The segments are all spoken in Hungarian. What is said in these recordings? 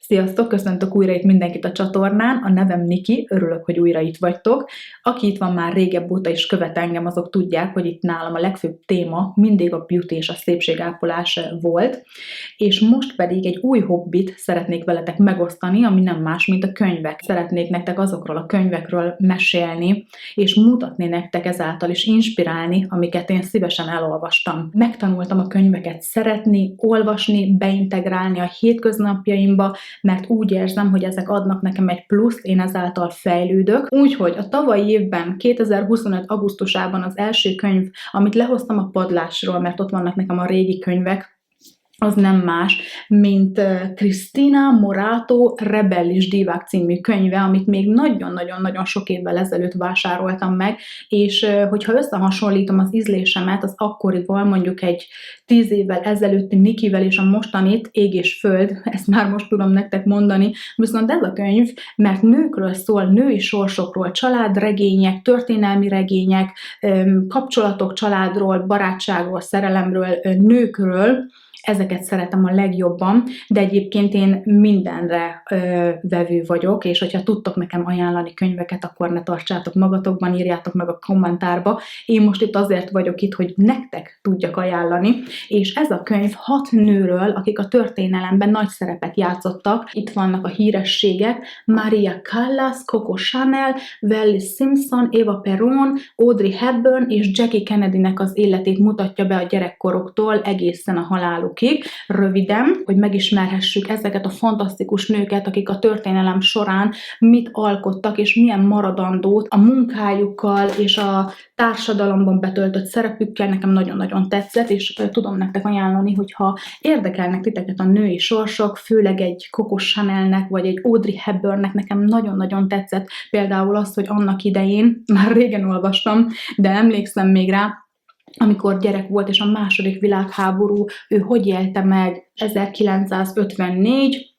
Sziasztok, köszöntök újra itt mindenkit a csatornán, a nevem Niki, örülök, hogy újra itt vagytok. Aki itt van már régebb óta is követ engem, azok tudják, hogy itt nálam a legfőbb téma mindig a beauty és a szépségápolás volt, és most pedig egy új hobbit szeretnék veletek megosztani, ami nem más, mint a könyvek. Szeretnék nektek azokról a könyvekről mesélni, és mutatni nektek ezáltal is inspirálni, amiket én szívesen elolvastam. Megtanultam a könyveket szeretni, olvasni, beintegrálni a hétköznapjaimba, mert úgy érzem, hogy ezek adnak nekem egy pluszt, én ezáltal fejlődök. Úgyhogy a tavalyi évben, 2025. augusztusában az első könyv, amit lehoztam a padlásról, mert ott vannak nekem a régi könyvek, az nem más, mint Cristina Morato Rebellis Divák című könyve, amit még nagyon-nagyon-nagyon sok évvel ezelőtt vásároltam meg, és hogyha összehasonlítom az ízlésemet az akkorival, mondjuk egy 10 évvel ezelőtti Nikivel és a mostanit, ég és föld, ezt már most tudom nektek mondani, viszont ez a könyv, mert nőkről szól, női sorsokról, családregények, történelmi regények, kapcsolatok családról, barátságról, szerelemről, nőkről, ezeket szeretem a legjobban, de egyébként én mindenre vevő vagyok, és hogyha tudtok nekem ajánlani könyveket, akkor ne tartsátok magatokban, írjátok meg a kommentárba. Én most itt azért vagyok itt, hogy nektek tudjak ajánlani, és ez a könyv 6 nőről, akik a történelemben nagy szerepet játszottak. Itt vannak a hírességek: Maria Callas, Coco Chanel, Wallis Simpson, Eva Peron, Audrey Hepburn és Jackie Kennedynek az életét mutatja be a gyerekkoroktól egészen a halálukig. Röviden, hogy megismerhessük ezeket a fantasztikus nőket, akik a történelem során mit alkottak, és milyen maradandót a munkájukkal és a társadalomban betöltött szerepükkel. Nekem nagyon-nagyon tetszett, és tudom nektek ajánlani, hogyha érdekelnek titeket a női sorsok, főleg egy Coco Chanelnek, vagy egy Audrey Hepburnnek, nekem nagyon-nagyon tetszett például az, hogy annak idején, már régen olvastam, de emlékszem még rá, amikor gyerek volt, és a második világháború, ő hogy élte meg 1954,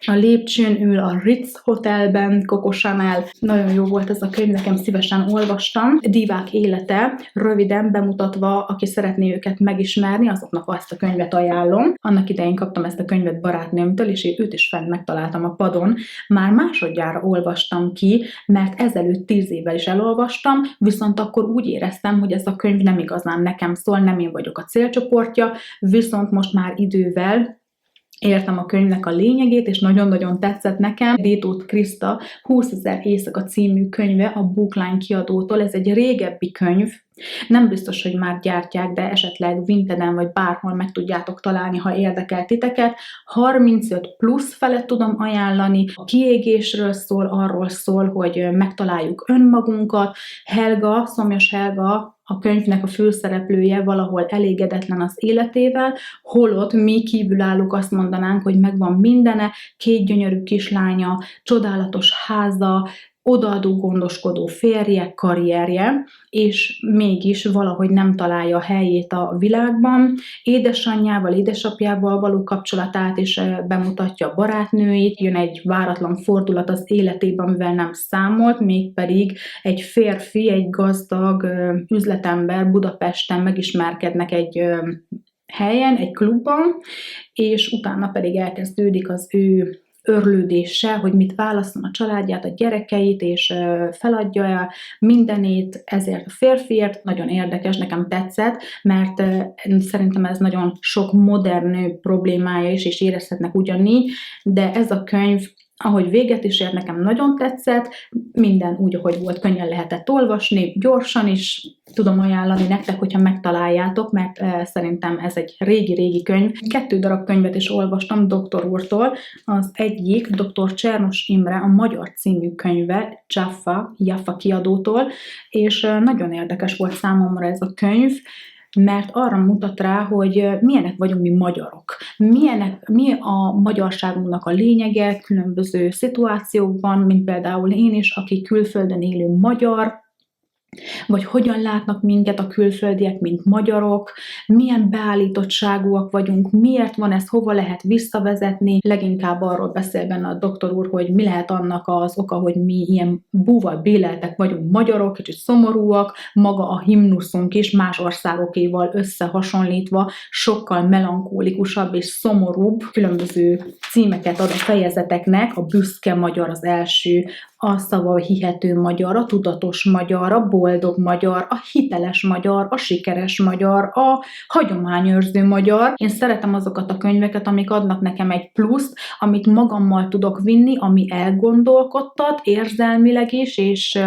a lépcsőn ül a Ritz Hotelben, Coco Chanel. Nagyon jó volt ez a könyv, nekem szívesen olvastam. Divák élete, röviden bemutatva, aki szeretné őket megismerni, azoknak azt a könyvet ajánlom. Annak idején kaptam ezt a könyvet barátnőmtől, és őt is fent megtaláltam a padon. Már másodjára olvastam ki, mert ezelőtt 10 évvel is elolvastam, viszont akkor úgy éreztem, hogy ez a könyv nem igazán nekem szól, nem én vagyok a célcsoportja, viszont most már idővel értem a könyvnek a lényegét, és nagyon-nagyon tetszett nekem. Détóth Kriszta 20 000 éjszaka című könyve a Bookline kiadótól. Ez egy régebbi könyv, nem biztos, hogy már gyártják, de esetleg Vinteden vagy bárhol meg tudjátok találni, ha érdekel titeket. 35 plusz felett tudom ajánlani. A kiégésről szól, arról szól, hogy megtaláljuk önmagunkat. Helga, Szomjas Helga, a könyvnek a főszereplője, valahol elégedetlen az életével, holott mi kívülállók azt mondanánk, hogy megvan mindene, 2 gyönyörű kislánya, csodálatos háza, odaadó, gondoskodó férje, karrierje, és mégis valahogy nem találja a helyét a világban. Édesanyjával, édesapjával való kapcsolatát is bemutatja, a barátnőit, jön egy váratlan fordulat az életében, amivel nem számolt, mégpedig egy férfi, egy gazdag üzletember Budapesten megismerkednek egy helyen, egy klubban, és utána pedig elkezdődik az ő örlődése, hogy mit válaszol a családját, a gyerekeit, és feladja el mindenét ezért a férfiért. Nagyon érdekes, nekem tetszett, mert szerintem ez nagyon sok modern nő problémája is, és érezhetnek ugyanígy, de ez a könyv, ahogy véget is ért, nekem nagyon tetszett, minden úgy, ahogy volt, könnyen lehetett olvasni, gyorsan is tudom ajánlani nektek, hogyha megtaláljátok, mert szerintem ez egy régi-régi könyv. 2 darab könyvet is olvastam doktor úrtól, az egyik dr. Csernos Imre, a Magyar című könyve, Jaffa kiadótól, és nagyon érdekes volt számomra ez a könyv, mert arra mutat rá, hogy milyenek vagyunk mi magyarok. Mi a magyarságunknak a lényege különböző szituációkban, mint például én is, aki külföldön élő magyar, vagy hogyan látnak minket a külföldiek, mint magyarok, milyen beállítottságúak vagyunk, miért van ez, hova lehet visszavezetni. Leginkább arról beszél benne a doktor úr, hogy mi lehet annak az oka, hogy mi ilyen búval béleltek vagyunk magyarok, kicsit szomorúak, maga a himnuszunk is más országokéval összehasonlítva sokkal melankólikusabb és szomorúbb. Különböző címeket ad a fejezeteknek, a büszke magyar az első, a szava hihető magyar, a tudatos magyar, a boldog magyar, a hiteles magyar, a sikeres magyar, a hagyományőrző magyar. Én szeretem azokat a könyveket, amik adnak nekem egy pluszt, amit magammal tudok vinni, ami elgondolkodtat érzelmileg is, és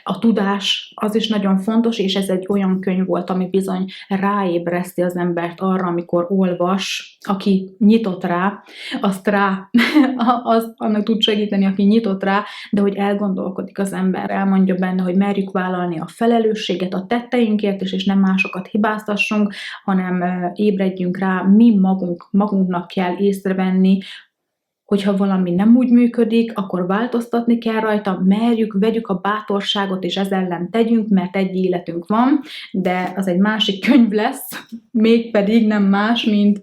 a tudás az is nagyon fontos, és ez egy olyan könyv volt, ami bizony ráébreszti az embert arra, amikor olvas, aki nyitott rá, annak tud segíteni, aki nyitott rá, de hogy elgondolkodik az ember, elmondja benne, hogy merjük vállalni a felelősséget a tetteinkért is, és nem másokat hibáztassunk, hanem ébredjünk rá, mi magunknak kell észrevenni, hogyha valami nem úgy működik, akkor változtatni kell rajta, vegyük a bátorságot, és ez ellen tegyünk, mert egy életünk van, de az egy másik könyv lesz, mégpedig nem más, mint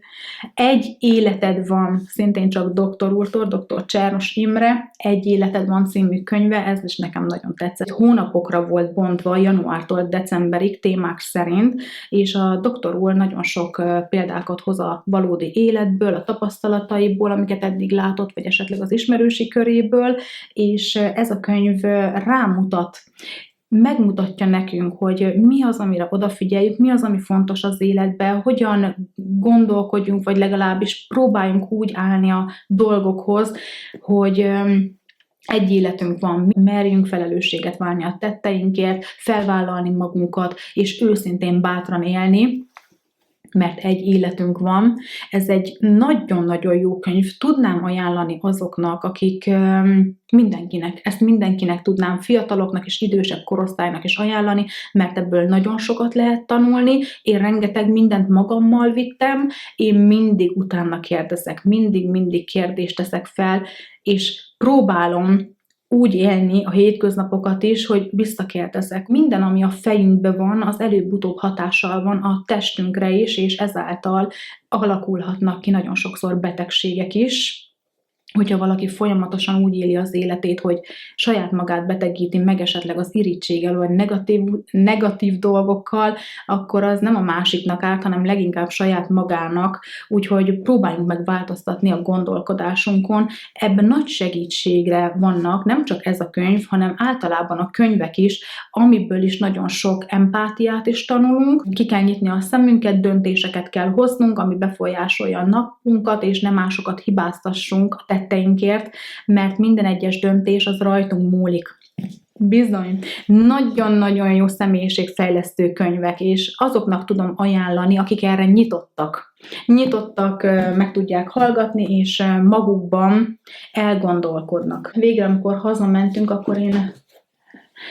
Egy életed van, szintén csak doktor úrtól, dr. Csernos Imre, Egy életed van című könyve, ez is nekem nagyon tetszett. Hónapokra volt bontva, januártól decemberig témák szerint, és a doktor úr nagyon sok példákat hoz a valódi életből, a tapasztalataiból, amiket eddig látott, vagy esetleg az ismerősi köréből, és ez a könyv megmutatja nekünk, hogy mi az, amire odafigyeljük, mi az, ami fontos az életben, hogyan gondolkodjunk, vagy legalábbis próbáljunk úgy állni a dolgokhoz, hogy egy életünk van, merjünk felelősséget válni a tetteinkért, felvállalni magunkat, és őszintén bátran élni, mert egy életünk van. Ez egy nagyon-nagyon jó könyv. Tudnám ajánlani azoknak, akik mindenkinek tudnám, fiataloknak és idősebb korosztálynak is ajánlani, mert ebből nagyon sokat lehet tanulni. Én rengeteg mindent magammal vittem, én mindig utána kérdezek, mindig kérdést teszek fel, és próbálom úgy élni a hétköznapokat is, hogy visszakérdezek. Minden, ami a fejünkben van, az előbb-utóbb hatással van a testünkre is, és ezáltal alakulhatnak ki nagyon sokszor betegségek is. Hogyha valaki folyamatosan úgy éli az életét, hogy saját magát betegíti meg esetleg az irítséggel, vagy negatív dolgokkal, akkor az nem a másiknak árt, hanem leginkább saját magának, úgyhogy próbáljunk meg változtatni a gondolkodásunkon. Ebben nagy segítségre vannak nem csak ez a könyv, hanem általában a könyvek is, amiből is nagyon sok empátiát is tanulunk. Ki kell nyitni a szemünket, döntéseket kell hoznunk, ami befolyásolja a napunkat, és nem másokat hibáztassunk a tetteinkért, mert minden egyes döntés az rajtunk múlik. Bizony, nagyon-nagyon jó személyiségfejlesztő könyvek, és azoknak tudom ajánlani, akik erre nyitottak. Meg tudják hallgatni, és magukban elgondolkodnak. Végre, amikor hazamentünk, akkor én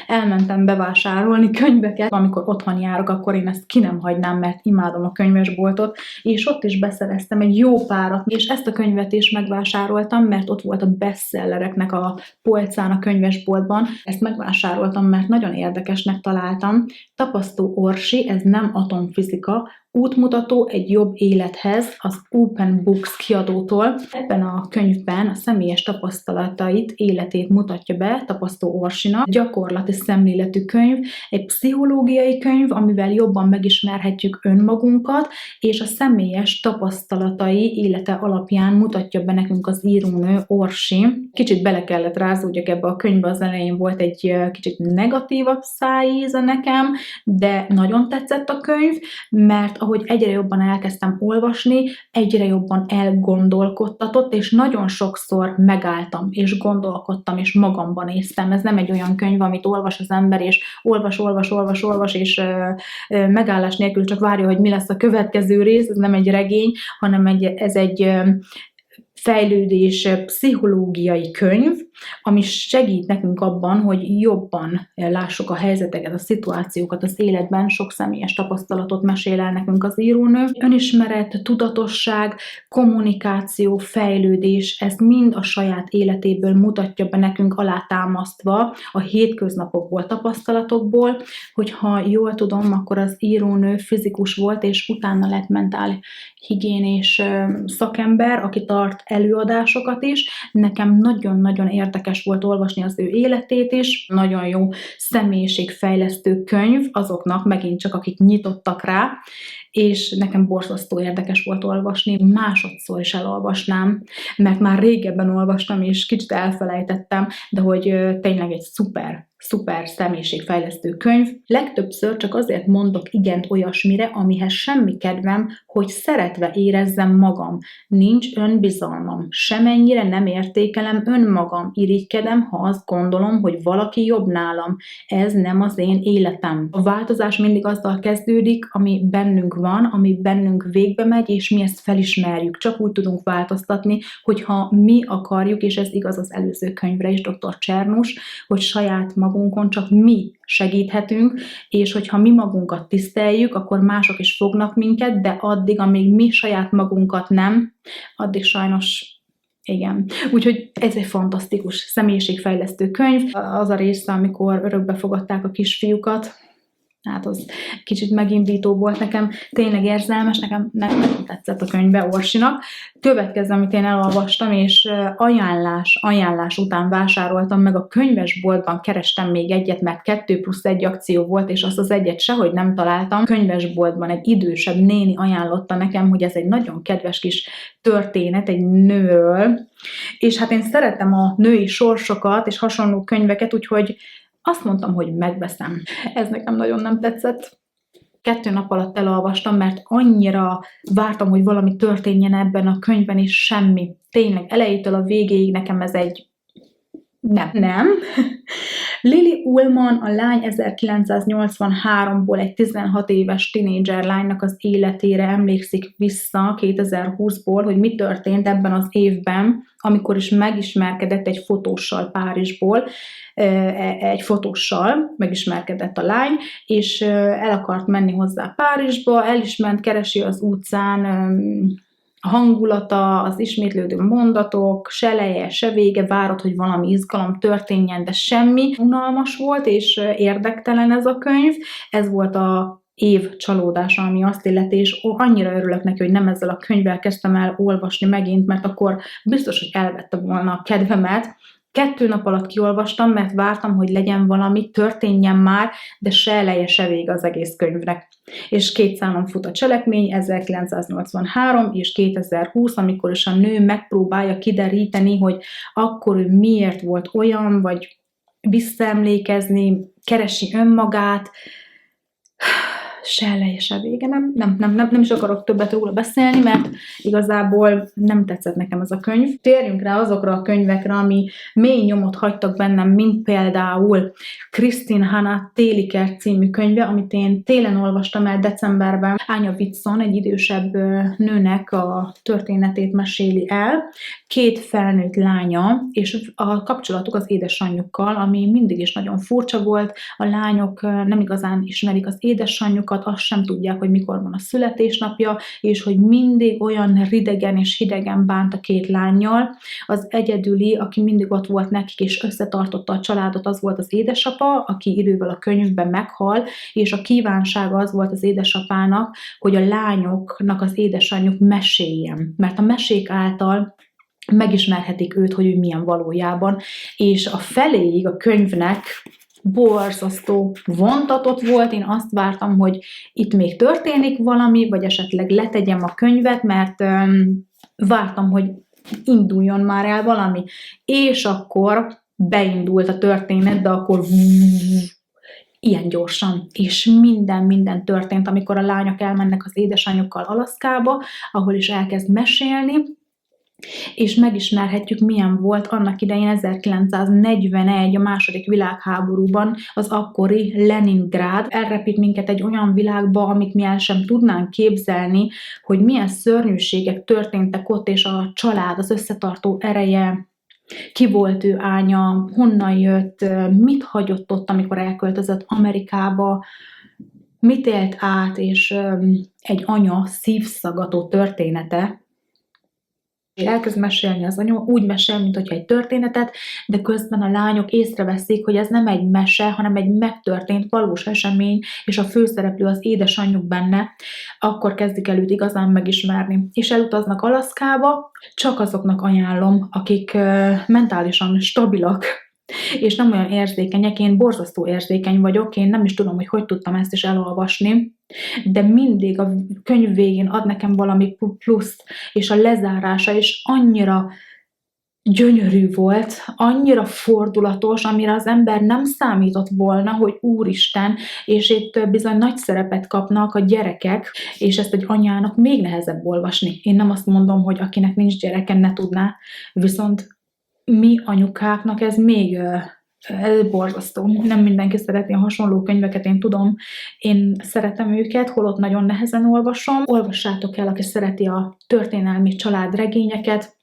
elmentem bevásárolni könyveket. Amikor otthon járok, akkor én ezt ki nem hagynám, mert imádom a könyvesboltot, és ott is beszereztem egy jó párat, és ezt a könyvet is megvásároltam, mert ott volt a bestsellereknek a polcán a könyvesboltban. Ezt megvásároltam, mert nagyon érdekesnek találtam. Tapasztó Orsi, ez nem atomfizika, útmutató egy jobb élethez, az Open Books kiadótól. Ebben a könyvben a személyes tapasztalatait, életét mutatja be Tapasztó Orsinak. Gyakorlati szemléletű könyv, egy pszichológiai könyv, amivel jobban megismerhetjük önmagunkat, és a személyes tapasztalatai élete alapján mutatja be nekünk az írónő Orsi. Kicsit bele kellett rázódjak ebbe a könyvbe, az elején volt egy kicsit negatívabb szájíze nekem, de nagyon tetszett a könyv, mert ahogy egyre jobban elkezdtem olvasni, egyre jobban elgondolkodtatott, és nagyon sokszor megálltam, és gondolkodtam, és magamban néztem. Ez nem egy olyan könyv, amit olvas az ember, és olvas, és megállás nélkül csak várja, hogy mi lesz a következő rész, ez nem egy regény, hanem ez egy fejlődés pszichológiai könyv, ami segít nekünk abban, hogy jobban lássuk a helyzeteket, a szituációkat az életben. Sok személyes tapasztalatot mesél el nekünk az írónő. Önismeret, tudatosság, kommunikáció, fejlődés, ezt mind a saját életéből mutatja be nekünk, alátámasztva a hétköznapokból, tapasztalatokból. Hogyha jól tudom, akkor az írónő fizikus volt, és utána lett mentálhigiénés szakember, aki tart előadásokat is. Nekem nagyon-nagyon érdekes volt olvasni az ő életét is. Nagyon jó személyiségfejlesztő könyv azoknak megint csak, akik nyitottak rá, és nekem borzasztó érdekes volt olvasni. Másodszor is elolvasnám, mert már régebben olvastam, és kicsit elfelejtettem, de hogy tényleg egy szuper személyiségfejlesztő könyv. Legtöbbször csak azért mondok igent olyasmire, amihez semmi kedvem, hogy szeretve érezzem magam. Nincs önbizalmam, semennyire nem értékelem önmagam, irigykedem, ha azt gondolom, hogy valaki jobb nálam. Ez nem az én életem. A változás mindig azzal kezdődik, ami bennünk van, ami bennünk végbe megy, és mi ezt felismerjük. Csak úgy tudunk változtatni, hogyha mi akarjuk, és ez igaz az előző könyvre is, dr. Csernus, hogy saját magunkon csak mi segíthetünk, és hogyha mi magunkat tiszteljük, akkor mások is fognak minket, de addig, amíg mi saját magunkat nem, addig sajnos igen. Úgyhogy ez egy fantasztikus személyiségfejlesztő könyv. Az a része, amikor örökbe fogadták a kisfiúkat, hát az kicsit megindító volt nekem, tényleg érzelmes, nekem nem tetszett a könyvbe Orsinak. Következő, amit én elolvastam, és ajánlás után vásároltam meg, a könyvesboltban kerestem még egyet, mert 2+1 akció volt, és azt az egyet sehogy nem találtam. Könyvesboltban egy idősebb néni ajánlotta nekem, hogy ez egy nagyon kedves kis történet egy nőről, és hát én szeretem a női sorsokat és hasonló könyveket, úgyhogy azt mondtam, hogy megveszem. Ez nekem nagyon nem tetszett. 2 nap alatt elolvastam, mert annyira vártam, hogy valami történjen ebben a könyvben, és semmi. Tényleg elejétől a végéig nekem ez egy nem. Lily Ullman, a lány 1983-ból egy 16 éves tinédzser lánynak az életére emlékszik vissza 2020-ból, hogy mi történt ebben az évben, amikor is megismerkedett egy fotóssal Párizsból, egy fotóssal megismerkedett a lány, és el akart menni hozzá Párizsba, el is ment, keresi az utcán, a hangulata, az ismétlődő mondatok, se eleje, se vége, várod, hogy valami izgalom történjen, de semmi. Unalmas volt, és érdektelen ez a könyv. Ez volt a év csalódása, ami azt illeti, és annyira örülök neki, hogy nem ezzel a könyvvel kezdtem el olvasni megint, mert akkor biztos, hogy elvette volna a kedvemet. 2 nap alatt kiolvastam, mert vártam, hogy legyen valami, történjen már, de se eleje, se vége az egész könyvnek. És 2 számon fut a cselekmény, 1983 és 2020, amikor is a nő megpróbálja kideríteni, hogy akkor ő miért volt olyan, vagy visszaemlékezni, keresi önmagát, se eleje, se vége. Nem is akarok többet róla beszélni, mert igazából nem tetszett nekem ez a könyv. Térjünk rá azokra a könyvekre, ami mély nyomot hagytak bennem, mint például Kristin Hannah Téli kert című könyve, amit én télen olvastam el decemberben. Anya Whitson, egy idősebb nőnek a történetét meséli el. 2 felnőtt lánya, és a kapcsolatuk az édesanyjukkal, ami mindig is nagyon furcsa volt. A lányok nem igazán ismerik az édesanyjukat, azt sem tudják, hogy mikor van a születésnapja, és hogy mindig olyan ridegen és hidegen bánt a 2 lánnyal. Az egyedüli, aki mindig ott volt nekik, és összetartotta a családot, az volt az édesapa, aki idővel a könyvben meghal, és a kívánsága az volt az édesapának, hogy a lányoknak az édesanyjuk meséljen, mert a mesék által megismerhetik őt, hogy ő milyen valójában, és a feléig a könyvnek borzasztó vontatott volt, én azt vártam, hogy itt még történik valami, vagy esetleg letegyem a könyvet, mert vártam, hogy induljon már el valami, és akkor beindult a történet, de akkor ilyen gyorsan, és minden történt, amikor a lányok elmennek az édesanyjukkal Alaszkába, ahol is elkezd mesélni, és megismerhetjük, milyen volt annak idején 1941 a második világháborúban az akkori Leningrád. Elrepít minket egy olyan világba, amit mi el sem tudnánk képzelni, hogy milyen szörnyűségek történtek ott, és a család, az összetartó ereje, ki volt ő ánya, honnan jött, mit hagyott ott, amikor elköltözött Amerikába, mit élt át, és egy anya szívszaggató története. Elkezd mesélni az anya, úgy mesél, mintha egy történetet, de közben a lányok észreveszik, hogy ez nem egy mese, hanem egy megtörtént valós esemény, és a főszereplő az édesanyjuk benne, akkor kezdik el őt igazán megismerni. És elutaznak Alaszkába, csak azoknak ajánlom, akik mentálisan stabilak, és nem olyan érzékenyek. Én borzasztó érzékeny vagyok, én nem is tudom, hogy tudtam ezt is elolvasni, de mindig a könyv végén ad nekem valami pluszt, és a lezárása is annyira gyönyörű volt, annyira fordulatos, amire az ember nem számított volna, hogy úristen, és itt bizony nagy szerepet kapnak a gyerekek, és ezt egy anyának még nehezebb olvasni. Én nem azt mondom, hogy akinek nincs gyereke, ne tudná, viszont mi anyukáknak ez még borzasztó. Nem mindenki szereti a hasonló könyveket, én tudom. Én szeretem őket, holott nagyon nehezen olvasom. Olvassátok el, aki szereti a történelmi családregényeket.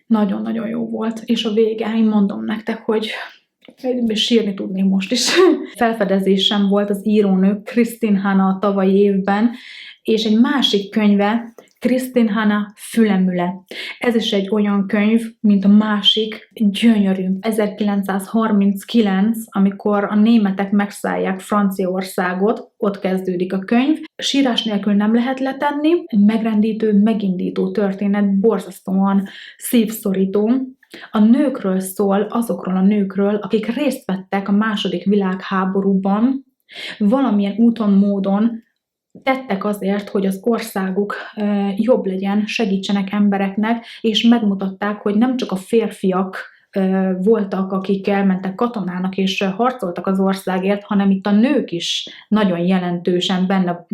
Nagyon-nagyon jó volt. És a vége, én mondom nektek, hogy sírni tudnék most is. Felfedezésem volt az írónő Kristin Hanna a tavalyi évben, és egy másik könyve, Kristin Hanna Fülemüle. Ez is egy olyan könyv, mint a másik, gyönyörű. 1939, amikor a németek megszállják Franciaországot, ott kezdődik a könyv. Sírás nélkül nem lehet letenni, megrendítő, megindító történet, borzasztóan szívszorító. A nőkről szól, azokról a nőkről, akik részt vettek a második világháborúban, valamilyen úton, módon tettek azért, hogy az országuk jobb legyen, segítsenek embereknek, és megmutatták, hogy nem csak a férfiak voltak, akik elmentek katonának és harcoltak az országért, hanem itt a nők is nagyon jelentősen benne,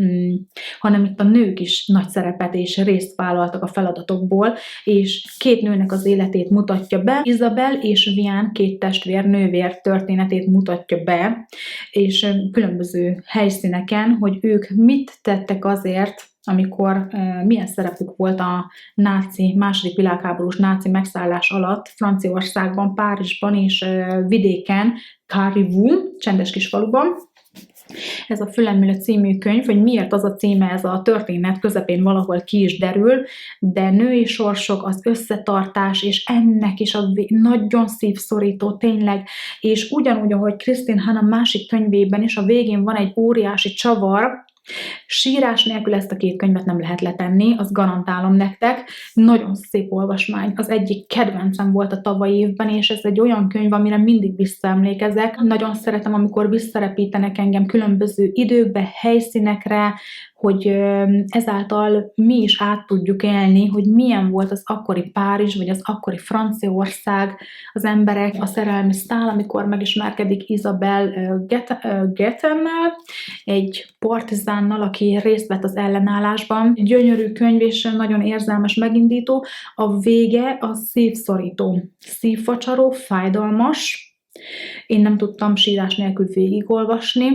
hanem itt a nők is nagy szerepet és részt vállaltak a feladatokból, és két nőnek az életét mutatja be. Isabel és Vian, két testvér, nővér történetét mutatja be, és különböző helyszíneken, hogy ők mit tettek azért, amikor milyen szerepük volt a második világháborús náci megszállás alatt Franciaországban, Párizsban és vidéken, Carrivou, csendes kis faluban. Ez a Fülemüle című könyv, hogy miért az a címe, ez a történet közepén valahol ki is derül, de női sorsok, az összetartás, és ennek is a nagyon szívszorító tényleg, és ugyanúgy, ahogy Kristin Hanna másik könyvében is, a végén van egy óriási csavar. Sírás nélkül ezt a két könyvet nem lehet letenni, azt garantálom nektek. Nagyon szép olvasmány. Az egyik kedvencem volt a tavalyi évben, és ez egy olyan könyv, amire mindig visszaemlékezek. Nagyon szeretem, amikor visszarepítenek engem különböző időkbe, helyszínekre, hogy ezáltal mi is át tudjuk élni, hogy milyen volt az akkori Párizs, vagy az akkori Franciaország, az emberek, a szerelmi szál, amikor megismerkedik Isabel Getennel, egy partizánnal, aki részt vett az ellenállásban. Gyönyörű könyv, és nagyon érzelmes, megindító. A vége a szívszorító, szívfacsaró, fájdalmas. Én nem tudtam sírás nélkül végigolvasni,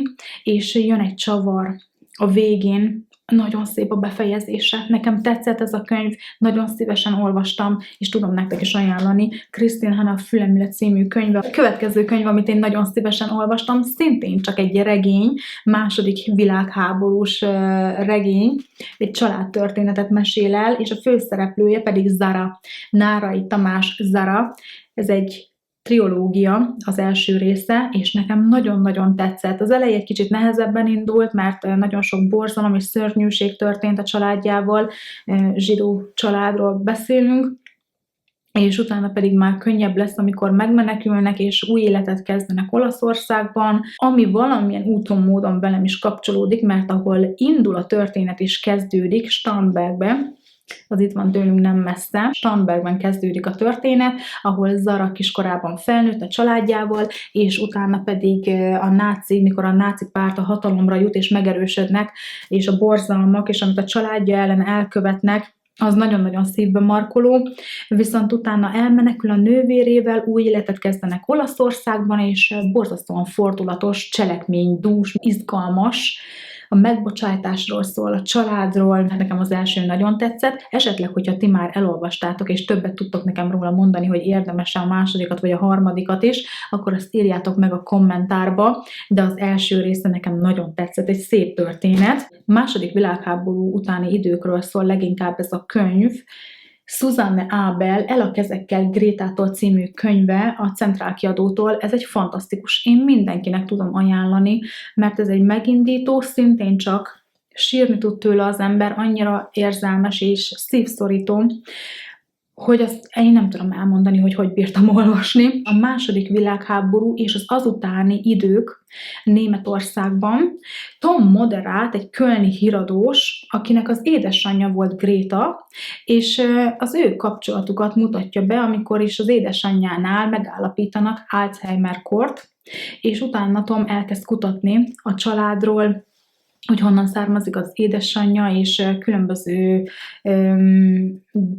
és jön egy csavar a végén, nagyon szép a befejezése. Nekem tetszett ez a könyv, nagyon szívesen olvastam, és tudom nektek is ajánlani. Kristin Hanna Fülemüle című könyve. A következő könyv, amit én nagyon szívesen olvastam, szintén csak egy regény, második világháborús regény, egy családtörténetet mesél el, és a főszereplője pedig Zara, Nárai Tamás Zara. Ez egy triológia, az első része, és nekem nagyon-nagyon tetszett. Az eleje egy kicsit nehezebben indult, mert nagyon sok borzalom és szörnyűség történt a családjával, zsidó családról beszélünk, és utána pedig már könnyebb lesz, amikor megmenekülnek, és új életet kezdenek Olaszországban, ami valamilyen úton, módon velem is kapcsolódik, mert ahol indul a történet és kezdődik, Starnbergbe, az itt van tőlünk nem messze. Starnbergben kezdődik a történet, ahol Zara kiskorában felnőtt a családjával, és utána pedig mikor a náci párt a hatalomra jut és megerősödnek, és a borzalmak, és amit a családja ellen elkövetnek, az nagyon-nagyon szívbe markoló, viszont utána elmenekül a nővérével, új életet kezdenek Olaszországban, és borzasztóan fordulatos, cselekménydús, izgalmas, a megbocsájtásról szól, a családról, nekem az első nagyon tetszett. Esetleg, hogyha ti már elolvastátok, és többet tudtok nekem róla mondani, hogy érdemes-e a másodikat, vagy a harmadikat is, akkor azt írjátok meg a kommentárba, de az első része nekem nagyon tetszett, egy szép történet. A második világháború utáni időkről szól leginkább ez a könyv, Susanne Abel El a kezekkel Grétától című könyve a Centrál kiadótól. Ez egy fantasztikus, én mindenkinek tudom ajánlani, mert ez egy megindító, szintén csak sírni tud tőle az ember, annyira érzelmes és szívszorító, hogy azt én nem tudom elmondani, hogy bírtam olvasni. A második világháború és az azutáni idők Németországban. Tom Moderát, egy kölni híradós, akinek az édesanyja volt Gréta, és az ő kapcsolatukat mutatja be, amikor is az édesanyjánál megállapítanak Alzheimer-kort, és utána Tom elkezd kutatni a családról, hogy honnan származik az édesanyja, és különböző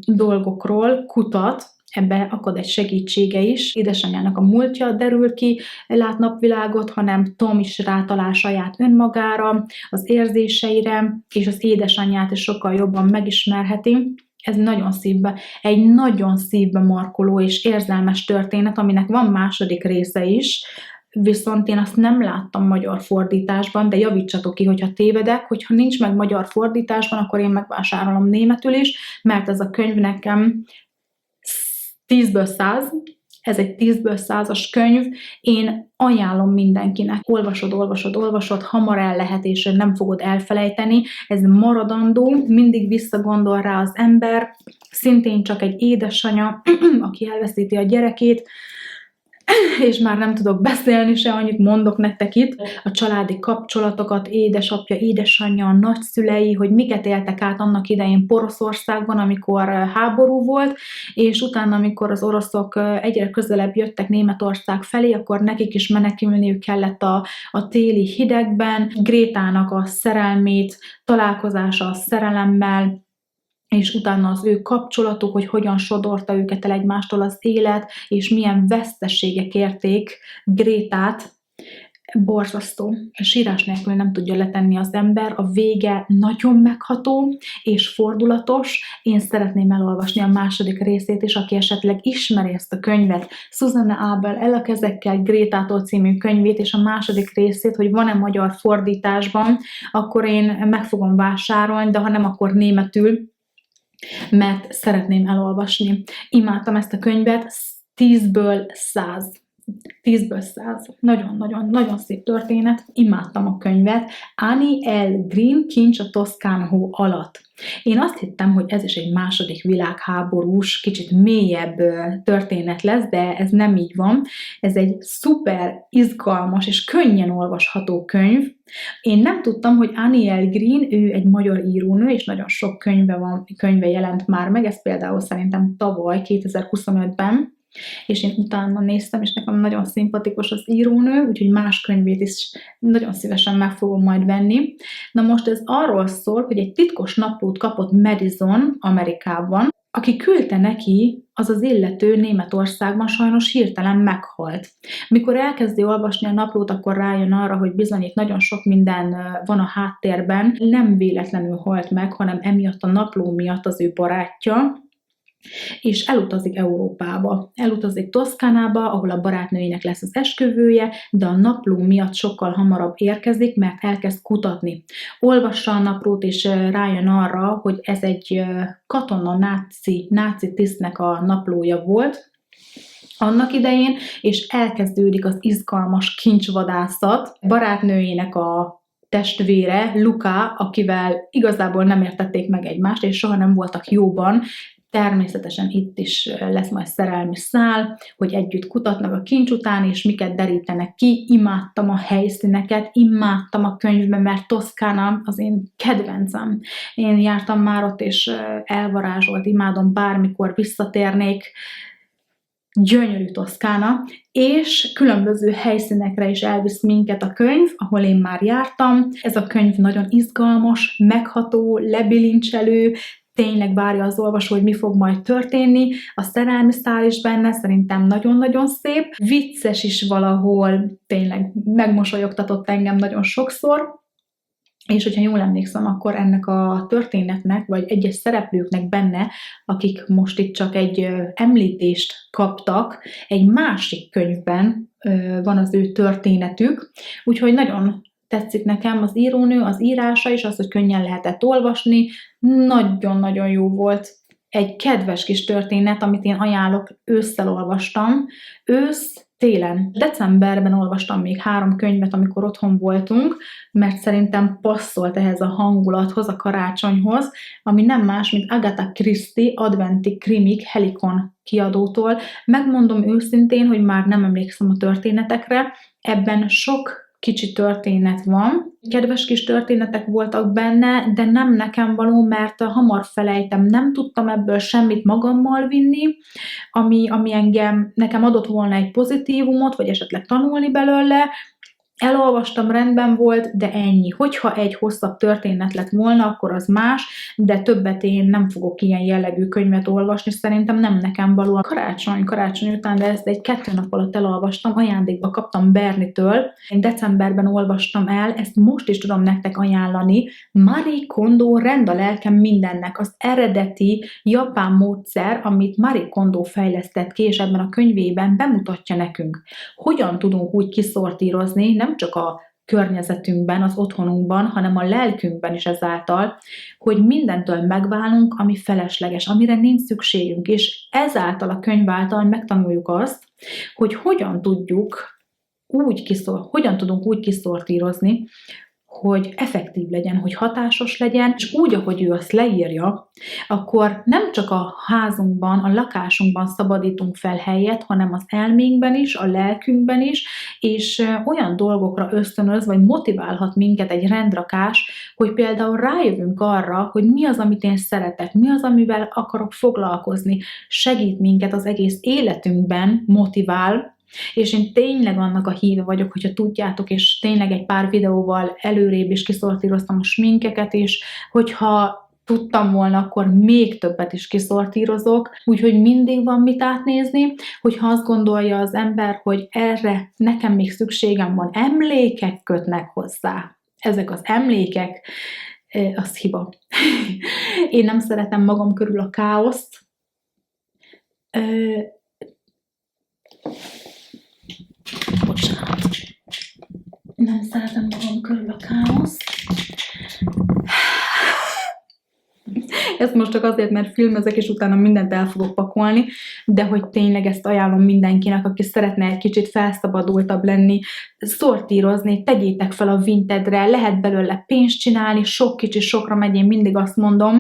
dolgokról kutat, ebbe akad egy segítsége is. Édesanyjának a múltja derül ki, lát napvilágot, hanem Tom is rátalál saját önmagára, az érzéseire, és az édesanyját is sokkal jobban megismerheti. Ez egy nagyon szívbe markoló és érzelmes történet, aminek van második része is, viszont én azt nem láttam magyar fordításban, de javítsatok ki, hogyha tévedek, hogyha nincs meg magyar fordításban, akkor én megvásárolom németül is, mert ez a könyv nekem 10-ből 100, ez egy 10-ből 100-as könyv, én ajánlom mindenkinek. Olvasod, hamar el lehet, és nem fogod elfelejteni, ez maradandó, mindig visszagondol rá az ember, szintén csak egy édesanya, aki elveszíti a gyerekét, és már nem tudok beszélni se, annyit mondok nektek itt, a családi kapcsolatokat, édesapja, édesanyja, a nagyszülei, hogy miket éltek át annak idején Poroszországban, amikor háború volt, és utána, amikor az oroszok egyre közelebb jöttek Németország felé, akkor nekik is menekülniük kellett a téli hidegben, Grétának a szerelmét, találkozása a szerelemmel, és utána az ő kapcsolatuk, hogy hogyan sodorta őket el egymástól az élet, és milyen veszteségek érték Grétát. Borzasztó. Sírás nélkül nem tudja letenni az ember, a vége nagyon megható és fordulatos. Én szeretném elolvasni a második részét is, aki esetleg ismeri ezt a könyvet. Susanne Abel El a kezekkel Grétától című könyvét, és a második részét, hogy van-e magyar fordításban, akkor én meg fogom vásárolni, de ha nem, akkor németül, mert szeretném elolvasni. Imádtam ezt a könyvet, 10-ből 100. 10-ből 100. Nagyon szép történet. Imádtam a könyvet. Annie L. Green, Kincs a toszkán hó alatt. Én azt hittem, hogy ez is egy második világháborús, kicsit mélyebb történet lesz, de ez nem így van. Ez egy szuper izgalmas és könnyen olvasható könyv. Én nem tudtam, hogy Annie L. Green, ő egy magyar írónő, és nagyon sok könyve jelent már meg, ez például szerintem tavaly, 2025-ben, és én utána néztem, és nekem nagyon szimpatikus az írónő, úgyhogy más könyvét is nagyon szívesen meg fogom majd venni. Na most ez arról szól, hogy egy titkos naplót kapott Madison Amerikában, aki küldte neki, az az illető Németországban sajnos hirtelen meghalt. Mikor elkezdi olvasni a naplót, akkor rájön arra, hogy bizony itt nagyon sok minden van a háttérben. Nem véletlenül halt meg, hanem emiatt a napló miatt az ő barátja, és elutazik Európába. Elutazik Toszkánába, ahol a barátnőjének lesz az esküvője, de a napló miatt sokkal hamarabb érkezik, mert elkezd kutatni. Olvassa a naplót, és rájön arra, hogy ez egy katona náci tisztnek a naplója volt annak idején, és elkezdődik az izgalmas kincsvadászat. Barátnőjének a testvére, Luca, akivel igazából nem értették meg egymást, és soha nem voltak jóban. Természetesen itt is lesz majd szerelmi szál, hogy együtt kutatnak a kincs után, és miket derítenek ki. Imádtam a helyszíneket, imádtam a könyvben, mert Toszkána az én kedvencem. Én jártam már ott, és elvarázsolt, imádom, bármikor visszatérnék. Gyönyörű Toszkána, és különböző helyszínekre is elvisz minket a könyv, ahol én már jártam. Ez a könyv nagyon izgalmas, megható, lebilincselő, tényleg várja az olvasó, hogy mi fog majd történni. A szerelmi szál is benne, szerintem nagyon-nagyon szép. Vicces is valahol, tényleg megmosolyogtatott engem nagyon sokszor. És hogyha jól emlékszem, akkor ennek a történetnek, vagy egyes szereplőknek benne, akik most itt csak egy említést kaptak, egy másik könyvben van az ő történetük, úgyhogy nagyon tetszik nekem az írónő, az írása is, az, hogy könnyen lehetett olvasni, nagyon-nagyon jó volt. Egy kedves kis történet, amit én ajánlok, ősszel olvastam. Télen. Decemberben olvastam még 3 könyvet, amikor otthon voltunk, mert szerintem passzolt ehhez a hangulathoz, a karácsonyhoz, ami nem más, mint Agatha Christie adventi krimik Helikon kiadótól. Megmondom őszintén, hogy már nem emlékszem a történetekre, ebben sok kicsi történet van. Kedves kis történetek voltak benne, de nem nekem való, mert hamar felejtem, nem tudtam ebből semmit magammal vinni, ami nekem adott volna egy pozitívumot, vagy esetleg tanulni belőle. Elolvastam, rendben volt, de ennyi. Hogyha egy hosszabb történet lett volna, akkor az más, de többet én nem fogok ilyen jellegű könyvet olvasni, szerintem nem nekem való. A karácsony után, de ezt egy 2 nap alatt elolvastam, ajándékba kaptam Bernitől. Én decemberben olvastam el, ezt most is tudom nektek ajánlani. Marie Kondo Rend a lelkem mindennek, az eredeti japán módszer, amit Marie Kondo fejlesztett ki, és ebben a könyvében bemutatja nekünk, hogyan tudunk úgy kiszortírozni, nem csak a környezetünkben, az otthonunkban, hanem a lelkünkben is ezáltal, hogy mindentől megválunk, ami felesleges, amire nincs szükségünk, és ezáltal a könyv által megtanuljuk azt, hogy hogyan tudunk úgy kiszortírozni, hogy effektív legyen, hogy hatásos legyen, és úgy, ahogy ő azt leírja, akkor nem csak a házunkban, a lakásunkban szabadítunk fel helyet, hanem az elménkben is, a lelkünkben is, és olyan dolgokra ösztönöz, vagy motiválhat minket egy rendrakás, hogy például rájövünk arra, hogy mi az, amit én szeretek, mi az, amivel akarok foglalkozni, segít minket az egész életünkben, motivál, és én tényleg annak a híve vagyok, hogyha tudjátok, és tényleg egy pár videóval előrébb is kiszortíroztam a sminkeket, és hogyha tudtam volna, akkor még többet is kiszortírozok, úgyhogy mindig van mit átnézni, hogyha azt gondolja az ember, hogy erre nekem még szükségem van, emlékek kötnek hozzá. Ezek az emlékek, az hiba. Én nem szeretem magam körül a káoszt, bocsánat. Nem szeretem magam körül a káoszt. Ezt most csak azért, mert filmezek, és utána mindent el fogok pakolni, de hogy tényleg ezt ajánlom mindenkinek, aki szeretne egy kicsit felszabadultabb lenni, szortírozni, tegyétek fel a Vintedre, lehet belőle pénzt csinálni, sok kicsi sokra megy, én mindig azt mondom.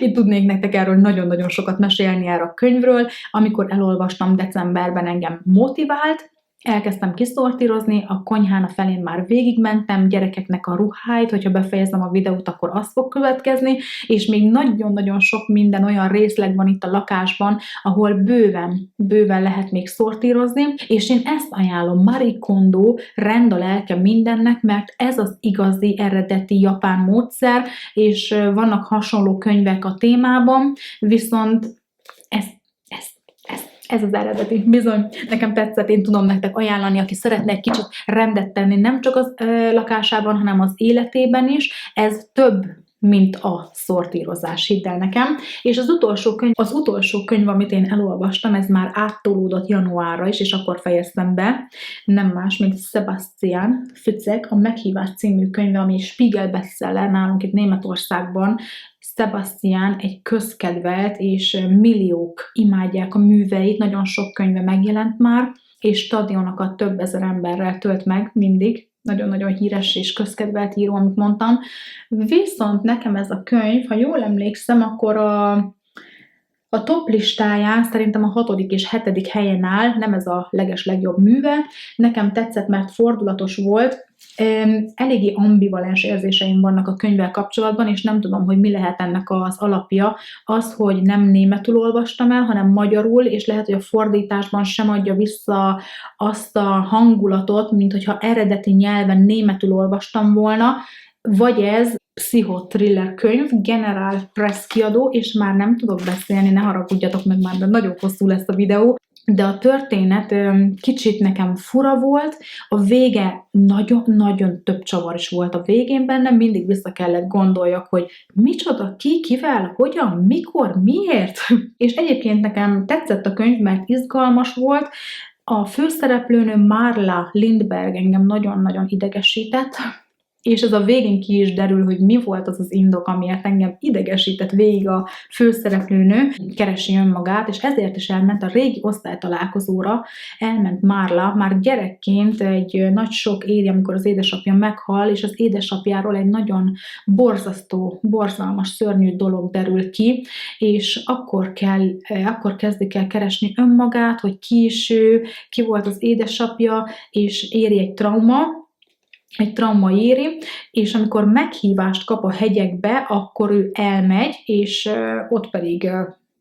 Itt tudnék nektek erről nagyon-nagyon sokat mesélni erről a könyvről. Amikor elolvastam decemberben, engem motivált, elkezdtem kiszortírozni, a konyhán a felén már végigmentem, gyerekeknek a ruháit, hogyha befejezem a videót, akkor az fog következni, és még nagyon-nagyon sok minden olyan részleg van itt a lakásban, ahol bőven lehet még szortírozni, és én ezt ajánlom, Marie Kondo Rend a lelke mindennek, mert ez az igazi, eredeti japán módszer, és vannak hasonló könyvek a témában, viszont ez az eredeti. Bizony, nekem tetszett, én tudom nektek ajánlani, aki szeretne egy kicsit rendet tenni, nem csak az lakásában, hanem az életében is. Ez több, mint a szortírozás, hidd el nekem. És az utolsó könyv, amit én elolvastam, ez már áttolódott januárra is, és akkor fejeztem be. Nem más, mint Sebastian Fitzek, a Meghívás című könyve, ami Spiegel bestseller nálunk itt Németországban. Sebastian egy közkedvelt, és milliók imádják a műveit, nagyon sok könyve megjelent már, és stadionokat több ezer emberrel tölt meg mindig, nagyon-nagyon híres és közkedvelt író, amit mondtam. Viszont nekem ez a könyv, ha jól emlékszem, akkor a top listáján szerintem a 6. és 7. helyen áll, nem ez a legjobb műve. Nekem tetszett, mert fordulatos volt. Eléggé ambivalens érzéseim vannak a könyvvel kapcsolatban, és nem tudom, hogy mi lehet ennek az alapja. Az, hogy nem németül olvastam el, hanem magyarul, és lehet, hogy a fordításban sem adja vissza azt a hangulatot, mint hogyha eredeti nyelven németül olvastam volna. vagy ez pszichotriller könyv, General Press kiadó, és már nem tudok beszélni, ne haragudjatok meg már, de nagyon hosszú lesz a videó, de a történet kicsit nekem fura volt, a vége nagyon-nagyon több csavar is volt a végén benne, mindig vissza kellett gondoljak, hogy micsoda, ki, kivel, hogyan, mikor, miért. És egyébként nekem tetszett a könyv, mert izgalmas volt, a főszereplőnő Marla Lindberg engem nagyon-nagyon idegesített, és ez a végén ki is derül, hogy mi volt az az indok, amiért engem idegesített végig a főszereplőnő, keresi önmagát, és ezért is elment a régi osztálytalálkozóra, elment Marla, már gyerekként egy nagy sok éri, amikor az édesapja meghal, és az édesapjáról egy nagyon borzasztó, borzalmas, szörnyű dolog derül ki, és akkor kezdik el keresni önmagát, hogy ki is ő, ki volt az édesapja, és éri egy trauma éri, és amikor meghívást kap a hegyekbe, akkor ő elmegy, és ott pedig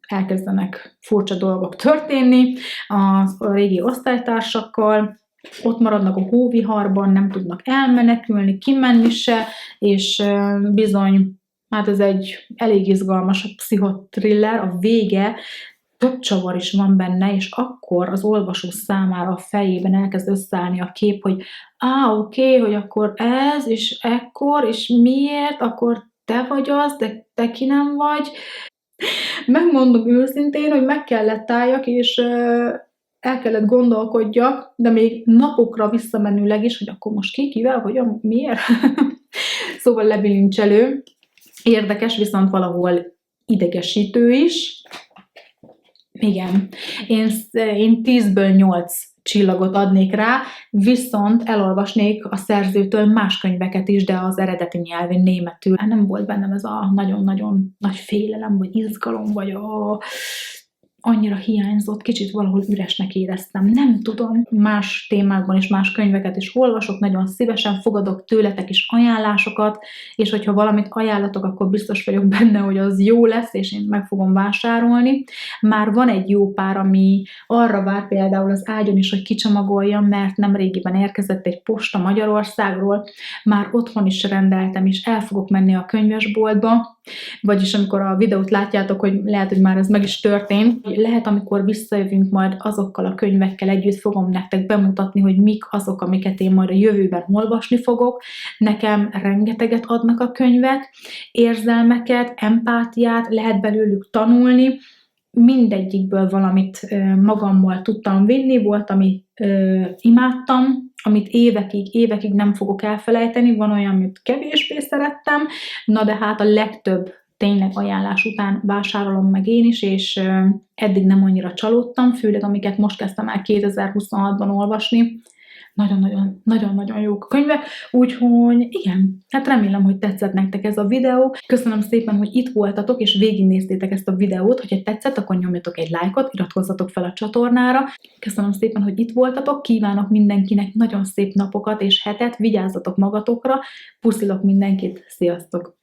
elkezdenek furcsa dolgok történni a régi osztálytársakkal, ott maradnak a hóviharban, nem tudnak elmenekülni, kimenni se, és bizony, hát ez egy elég izgalmas pszichotriller, a vége, több csavar is van benne, és akkor az olvasó számára a fejében elkezd összeállni a kép, hogy oké, hogy akkor ez, és ekkor, és miért, akkor te vagy az, de te ki nem vagy. Megmondom őszintén, hogy meg kellett álljak, és el kellett gondolkodjak, de még napokra visszamenőleg is, hogy akkor most kivel, hogyan, miért. Szóval lebilincselő, érdekes, viszont valahol idegesítő is. Igen, én 10-ből 8 csillagot adnék rá, viszont elolvasnék a szerzőtől más könyveket is, de az eredeti nyelvén, németül. Nem volt bennem ez a nagyon-nagyon nagy félelem, vagy izgalom, vagy annyira hiányzott, kicsit valahol üresnek éreztem. Nem tudom, más témákban és más könyveket is olvasok, nagyon szívesen fogadok tőletek is ajánlásokat, és hogyha valamit ajánlatok, akkor biztos vagyok benne, hogy az jó lesz, és én meg fogom vásárolni. Már van egy jó pár, ami arra vár például az ágyon is, hogy kicsomagolja, mert nemrégiben érkezett egy posta Magyarországról, már otthon is rendeltem, és el fogok menni a könyvesboltba, vagyis amikor a videót látjátok, hogy lehet, hogy már ez meg is történt, lehet, amikor visszajövünk majd azokkal a könyvekkel együtt, fogom nektek bemutatni, hogy mik azok, amiket én majd a jövőben olvasni fogok. Nekem rengeteget adnak a könyvek, érzelmeket, empátiát, lehet belőlük tanulni, mindegyikből valamit magammal tudtam vinni, volt, amit imádtam, amit évekig nem fogok elfelejteni, van olyan, amit kevésbé szerettem, na de hát a legtöbb tényleg ajánlás után vásárolom meg én is, és eddig nem annyira csalódtam, főleg amiket most kezdtem el 2026-ban olvasni. Nagyon-nagyon jók a könyvek, úgyhogy igen, hát remélem, hogy tetszett nektek ez a videó. Köszönöm szépen, hogy itt voltatok, és végignéztétek ezt a videót. Hogyha tetszett, akkor nyomjatok egy lájkot, iratkozzatok fel a csatornára. Köszönöm szépen, hogy itt voltatok, kívánok mindenkinek nagyon szép napokat és hetet, vigyázzatok magatokra, puszilok mindenkit, sziasztok!